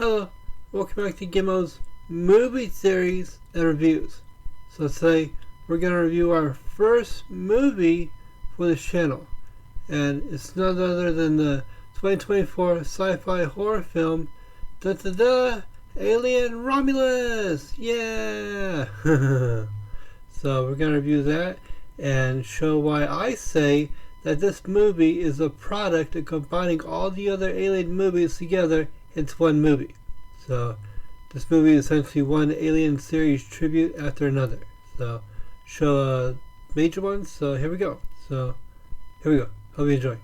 Hello, welcome back to Gimmo's movie series and reviews. So today we're going to review our first movie for this channel, and it's none other than the 2024 sci-fi horror film Alien Romulus! Yeah! So we're going to review that and show why I say that this movie is a product of combining all the other Alien movies together into one movie. So this movie is essentially one Alien series tribute after another. So show major ones. So here we go. Hope you enjoy.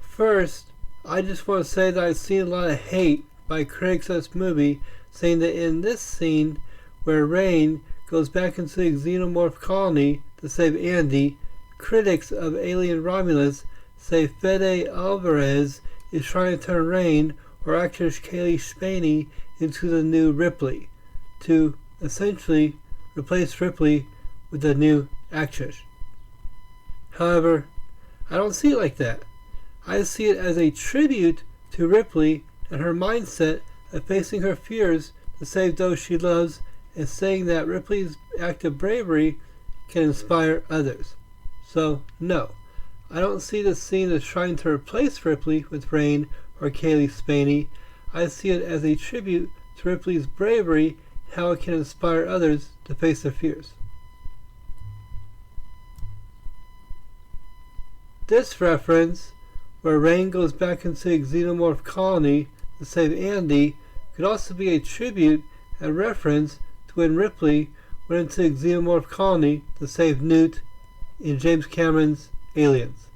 First, I just want to say that I've seen a lot of hate by critics of this movie, saying that in this scene where Rain goes back into the xenomorph colony to save Andy, critics of Alien Romulus say Fede Alvarez is trying to turn Rain, or actress Kaylee Spaney, into the new Ripley, to essentially replace Ripley with a new actress. However, I don't see it like that. I see it as a tribute to Ripley and her mindset of facing her fears to save those she loves, and saying that Ripley's act of bravery can inspire others. So, no. I don't see this scene as trying to replace Ripley with Rain or Kaylee Spaney. I see it as a tribute to Ripley's bravery and how it can inspire others to face their fears. This reference, where Rain goes back into the xenomorph colony to save Andy, could also be a tribute and reference to when Ripley went into the xenomorph colony to save Newt in James Cameron's Aliens.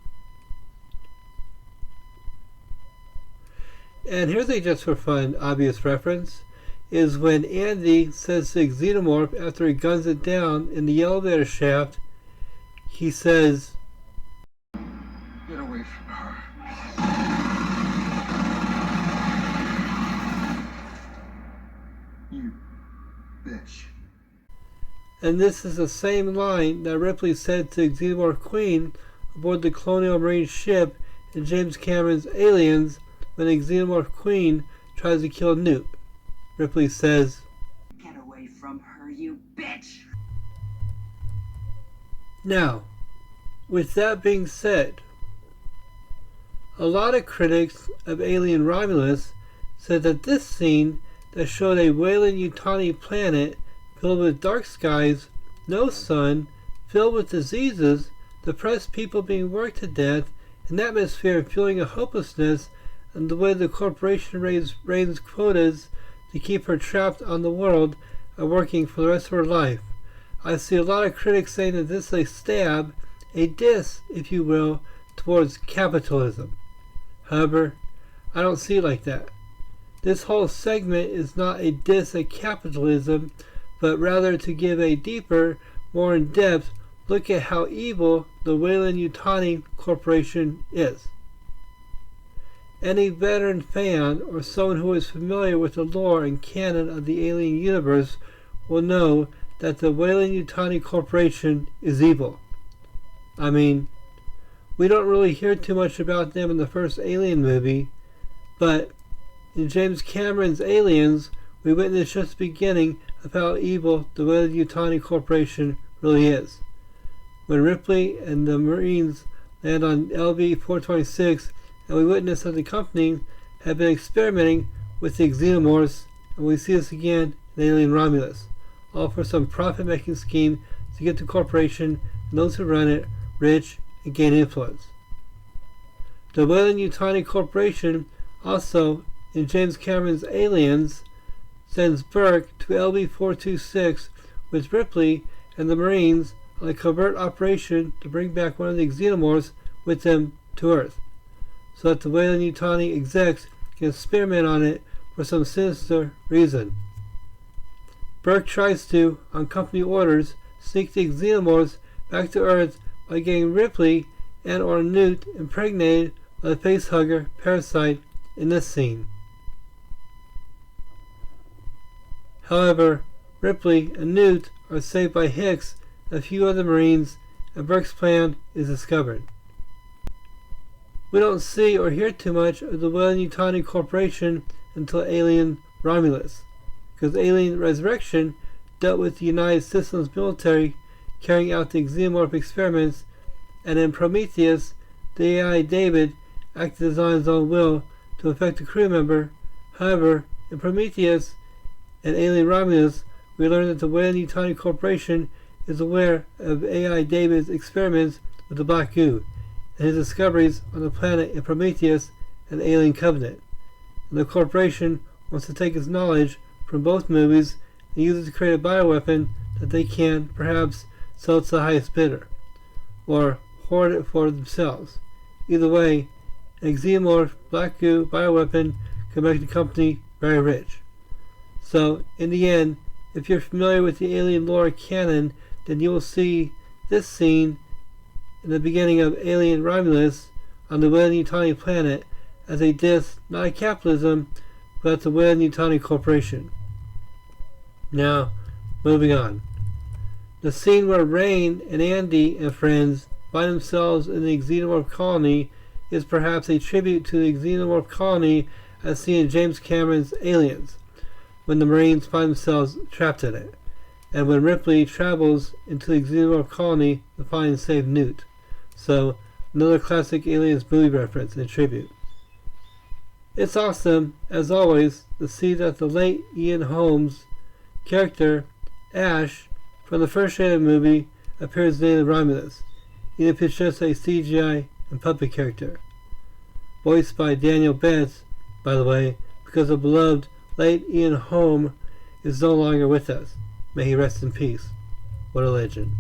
And here's a just for fun obvious reference, is when Andy says to the xenomorph after he guns it down in the elevator shaft, he says, "Get away from her. You bitch." And this is the same line that Ripley said to Xenomorph Queen aboard the Colonial Marine ship in James Cameron's Aliens when the Xenomorph Queen tries to kill Newt. Ripley says, "Get away from her, you bitch!" Now, with that being said, a lot of critics of Alien Romulus said that this scene that showed a Weyland-Yutani planet filled with dark skies, no sun, filled with diseases, depressed people being worked to death, an atmosphere and feeling of hopelessness, and the way the corporation raised quotas to keep her trapped on the world and working for the rest of her life. I see a lot of critics saying that this is a stab, a diss, if you will, towards capitalism. However, I don't see it like that. This whole segment is not a diss at capitalism, but rather to give a deeper, more in-depth look at how evil the Weyland-Yutani Corporation is. Any veteran fan or someone who is familiar with the lore and canon of the Alien universe will know that the Weyland-Yutani Corporation is evil. I mean, we don't really hear too much about them in the first Alien movie, but in James Cameron's Aliens, we witness just the beginning of how evil the Weyland-Yutani Corporation really is. When Ripley and the Marines land on LV-426, and we witness that the company have been experimenting with the xenomorphs, and we see this again in Alien Romulus, all for some profit-making scheme to get the corporation and those who run it rich and gain influence. The Weyland-Yutani Corporation also, in James Cameron's Aliens, sends Burke to LV-426 with Ripley and the Marines on a covert operation to bring back one of the xenomorphs with them to Earth, so that the Weyland-Yutani execs can experiment on it for some sinister reason. Burke tries to, on company orders, sneak the xenomorphs back to Earth by getting Ripley and or Newt impregnated by the facehugger parasite in this scene. However, Ripley and Newt are saved by Hicks and a few other Marines, and Burke's plan is discovered. we don't see or hear too much of the Weyland-Yutani Corporation until Alien Romulus, because Alien Resurrection dealt with the United Systems military carrying out the xenomorph experiments, and in Prometheus, the AI David acted as on his own will to affect a crew member. However, in Prometheus and Alien Romulus, we learn that the Weyland-Yutani Corporation is aware of AI David's experiments with the black goo and his discoveries on the planet in Prometheus and Alien Covenant. And the corporation wants to take its knowledge from both movies and use it to create a bioweapon that they can, perhaps, sell to the highest bidder, or hoard it for themselves. Either way, an xenomorph black goo bioweapon could make the company very rich. So, in the end, if you're familiar with the Alien lore canon, then you will see this scene in the beginning of Alien Romulus on the Weyland-Yutani planet as a diss not at capitalism, but at the Weyland-Yutani Corporation. Now, moving on. The scene where Rain and Andy and friends find themselves in the xenomorph colony is perhaps a tribute to the xenomorph colony as seen in James Cameron's Aliens, when the Marines find themselves trapped in it, and when Ripley travels into the xenomorph colony to find and save Newt. So, another classic Aliens movie reference and tribute. It's awesome, as always, to see that the late Ian Holmes character, Ash, from the first rated movie, appears in Alien Romulus, even if it's just a CGI and puppet character. Voiced by Daniel Betts, by the way, because the beloved late Ian Holmes is no longer with us. May he rest in peace. What a legend.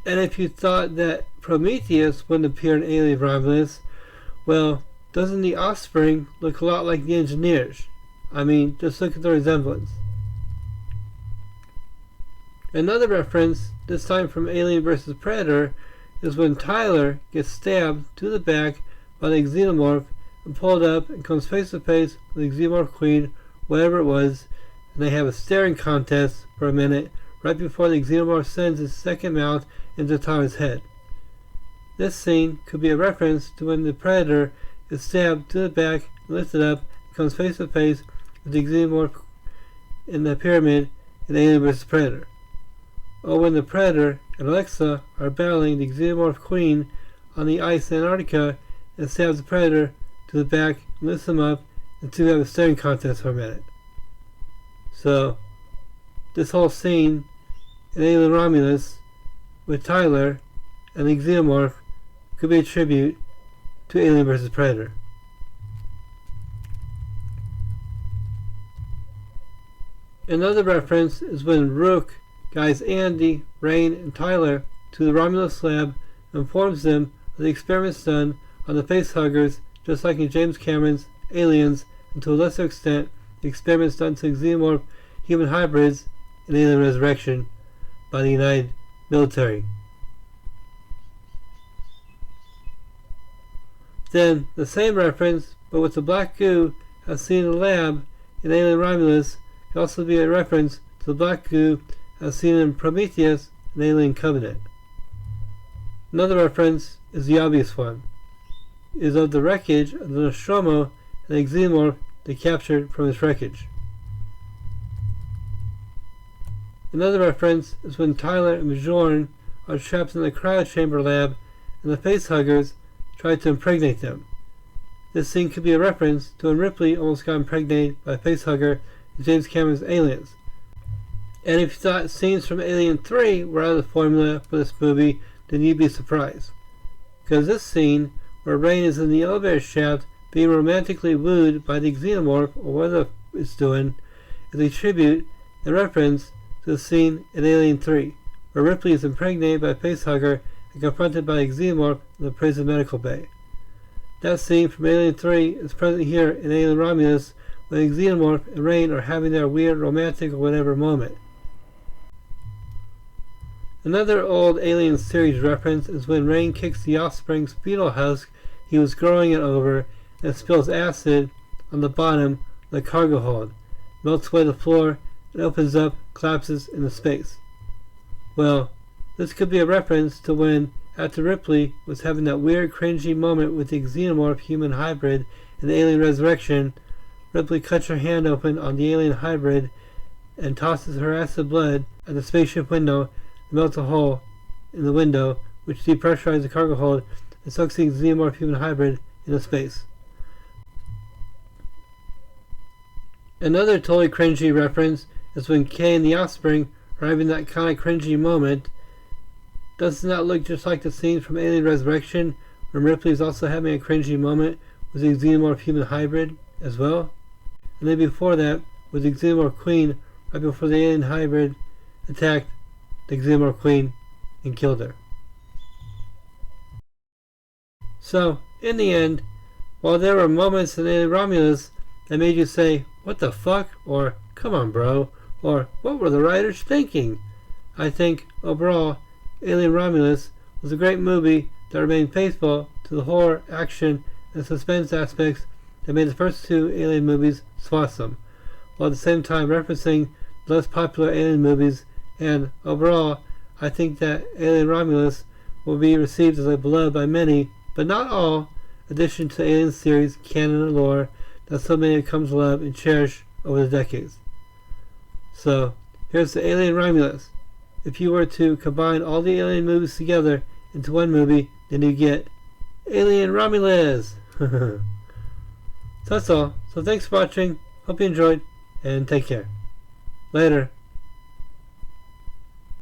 And if you thought that Prometheus wouldn't appear in Alien Romulus, well, doesn't the offspring look a lot like the engineers? I mean, just look at the resemblance. Another reference, this time from Alien vs. Predator, is when Tyler gets stabbed to the back by the xenomorph and pulled up and comes face to face with the xenomorph queen, whatever it was, and they have a staring contest for a minute right before the xenomorph sends its second mouth into Tyler's head. This scene could be a reference to when the Predator is stabbed to the back and lifted up and comes face to face with the xenomorph in the pyramid in Alien vs. Predator. Or when the Predator and Alexa are battling the xenomorph queen on the ice in Antarctica and stabs the Predator to the back and lifts him up, and two have a staring contest for a minute. So, this whole scene in Alien Romulus with Tyler and the xenomorph could be a tribute to Alien vs. Predator. Another reference is when Rook guides Andy, Rain, and Tyler to the Romulus lab and informs them of the experiments done on the facehuggers, just like in James Cameron's Aliens, and to a lesser extent, the experiments done to xenomorph human hybrids in Alien Resurrection by the United military. Then, the same reference, but with the black goo as seen in the lab in Alien Romulus, could also be a reference to the black goo as seen in Prometheus and Alien Covenant. Another reference is the obvious one. It is of the wreckage of the Nostromo and the xenomorph they captured from its wreckage. Another reference is when Tyler and Bjorn are trapped in the cryochamber lab and the facehuggers try to impregnate them. This scene could be a reference to when Ripley almost got impregnated by a facehugger in James Cameron's Aliens. And if you thought scenes from Alien 3 were out of the formula for this movie, then you'd be surprised. Because this scene, where Rain is in the elevator shaft being romantically wooed by the xenomorph, or whatever it's doing, is a tribute and reference to the scene in Alien 3, where Ripley is impregnated by a facehugger and confronted by a xenomorph in the prison medical bay. That scene from Alien 3 is present here in Alien Romulus when the xenomorph and Rain are having their weird romantic or whatever moment. Another old Alien series reference is when Rain kicks the offspring's fetal husk he was growing it over and spills acid on the bottom of the cargo hold, melts away the floor, and opens up, collapses into space. Well, this could be a reference to when, after Ripley was having that weird cringy moment with the xenomorph human hybrid in the Alien Resurrection, Ripley cuts her hand open on the alien hybrid and tosses her acid blood at the spaceship window and melts a hole in the window, which depressurizes the cargo hold and sucks the xenomorph human hybrid into space. Another totally cringy reference is when Kay and the Offspring are having that kind of cringy moment. Doesn't that look just like the scene from Alien Resurrection when Ripley is also having a cringy moment with the xenomorph human hybrid as well? And then before that, with the xenomorph queen, right before the alien hybrid attacked the xenomorph queen and killed her. So, in the end, while there were moments in Alien Romulus that made you say, "What the fuck?" or "Come on, bro," or "What were the writers thinking?" I think, overall, Alien Romulus was a great movie that remained faithful to the horror, action, and suspense aspects that made the first two Alien movies so awesome, while at the same time referencing the less popular Alien movies, and overall, I think that Alien Romulus will be received as a beloved by many, but not all, addition to the Alien series, canon, and lore that so many have come to love and cherish over the decades. So, here's the Alien Romulus. If you were to combine all the Alien movies together into one movie, then you get Alien Romulus! So that's all. So thanks for watching. Hope you enjoyed, and take care. Later.